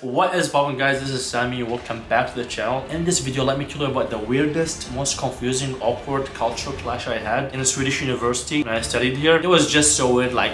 What is poppin', guys? This is Sammy. Welcome back to the channel. In this video, let me tell you about the weirdest, most confusing, awkward cultural clash I had in a Swedish university when I studied here. It was just so weird, like,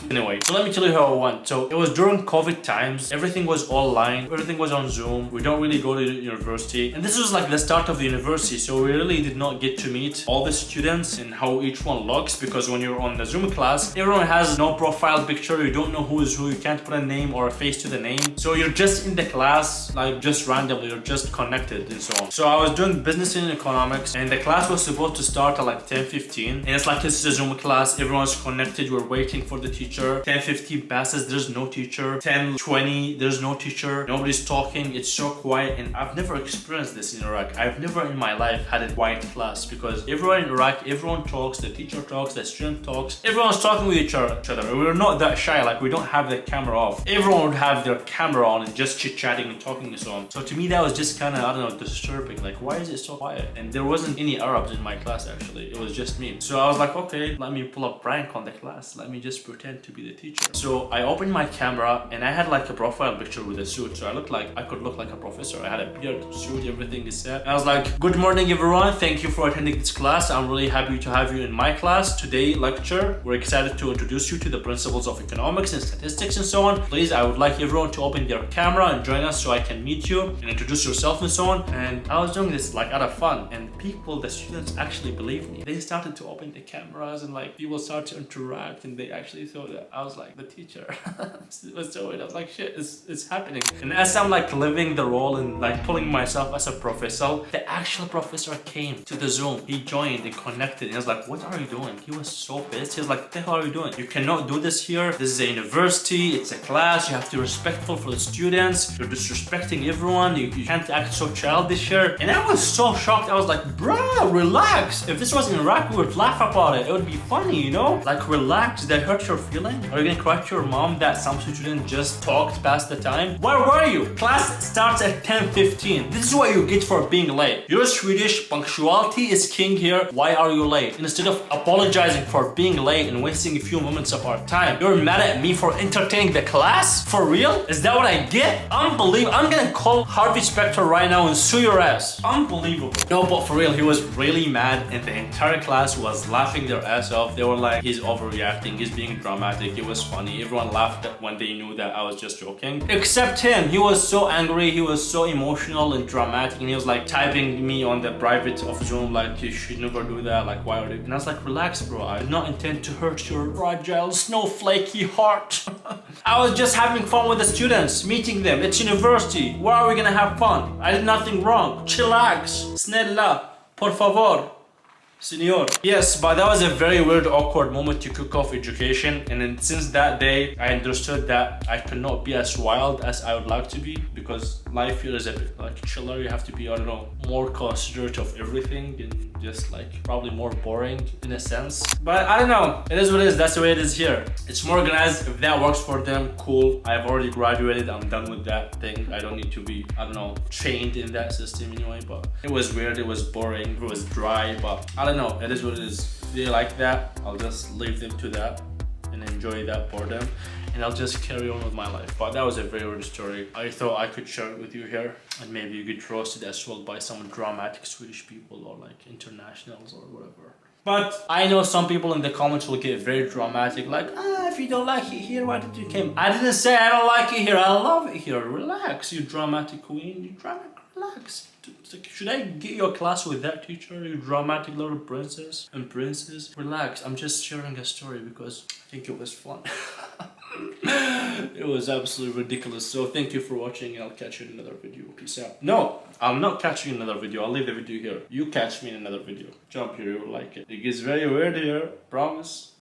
anyway. So let me tell you how it went. So it was during COVID times. Everything was online. Everything was on Zoom. We don't really go to university. And this was like the start of the university. So we really did not get to meet all the students and how each one looks, because when you're on the Zoom class, everyone has no profile picture. You don't know who is who. You can't put a name or a face to the name. So you're just in the class, like just randomly, you're just connected and so on. So I was doing business and economics, and the class was supposed to start at like 10:15, and it's like this is a Zoom class, everyone's connected, we're waiting for the teacher. 10:15 passes, there's no teacher. 10:20, there's no teacher, nobody's talking, it's so quiet. And I've never experienced this in Iraq. I've never in my life had a quiet class, because everyone in Iraq, everyone talks, the teacher talks, the student talks, everyone's talking with each other. We're not that shy, like we don't have the camera off. Everyone would have their camera on and just chit-chatting and talking and so on. So to me that was just kind of, I don't know, disturbing. Like, why is it so quiet? And there wasn't any Arabs in my class actually, it was just me. So I was like, okay, let me pull a prank on the class, let me just pretend to be the teacher. So I opened my camera and I had like a profile picture with a suit, so I could look like a professor. I had a beard, suit, everything is set. And I was like, good morning everyone, thank you for attending this class. I'm really happy to have you in my class. Today lecture, we're excited to introduce you to the principles of economics and statistics and so on. Please, I would like everyone to open their camera and join us so I can meet you and introduce yourself and so on. And I was doing this like out of fun, and people, the students actually believed me. They started to open the cameras and like people started to interact, and they actually thought that I was like the teacher. It was so weird. I was like, shit, it's happening. And as I'm like living the role and like pulling myself as a professor, the actual professor came to the Zoom. He joined and connected, and I was like, what are you doing? He was so pissed. He was like, what the hell are you doing? You cannot do this here. This is a university, it's a class, you have to be respectful for the students. You're disrespecting everyone. You can't act so childish here. And I was so shocked. I was like, bruh, relax. If this was in Iraq, we would laugh about it. It would be funny, you know? Like, relax. Did I hurt your feeling? Are you gonna cry to your mom that some student just talked past the time? Where were you? Class starts at 10:15. This is what you get for being late. You're Swedish. Punctuality is king here. Why are you late? Instead of apologizing for being late and wasting a few moments of our time, you're mad at me for entertaining the class? For real? Is that what I get? Unbelievable. I'm gonna call Harvey Specter right now and sue your ass. Unbelievable. No, but for real, he was really mad, and the entire class was laughing their ass off. They were like, he's overreacting, he's being dramatic, it was funny. Everyone laughed when they knew that I was just joking. Except him. He was so angry, he was so emotional and dramatic, and he was like typing me on the private of Zoom like, you should never do that, like why are you? And I was like, relax bro, I did not intend to hurt your fragile snowflakey heart. I was just having fun with the students, meeting them. It's university. Where are we gonna have fun? I did nothing wrong. Chillax. Snälla. Por favor. Senor. Yes, but that was a very weird, awkward moment to kick off education. And then since that day, I understood that I could not be as wild as I would like to be, because life here is a bit like chiller. You have to be, I don't know, more considerate of everything, and just like probably more boring in a sense. But I don't know. It is what it is. That's the way it is here. It's more organized. If that works for them, cool. I've already graduated. I'm done with that thing. I don't need to be, I don't know, trained in that system anyway. But it was weird. It was boring. It was dry. But I don't know. It is what it is. If they like that, I'll just leave them to that and enjoy that boredom, and I'll just carry on with my life. But that was a very weird story. I thought I could share it with you here, and maybe you get roasted as well by some dramatic Swedish people or like internationals or whatever. But I know some people in the comments will get very dramatic, like, if you don't like it here, why did you come? I didn't say I don't like it here, I love it here. Relax, you dramatic queen, you dramatic, relax. Should I get your class with that teacher, you dramatic little princess and princess? Relax, I'm just sharing a story because I think it was fun. It was absolutely ridiculous. So thank you for watching, and I'll catch you in another video. Peace out. No, I'm not catching you in another video. I'll leave the video here. You catch me in another video. Jump here, you will like it. It gets very weird here, promise.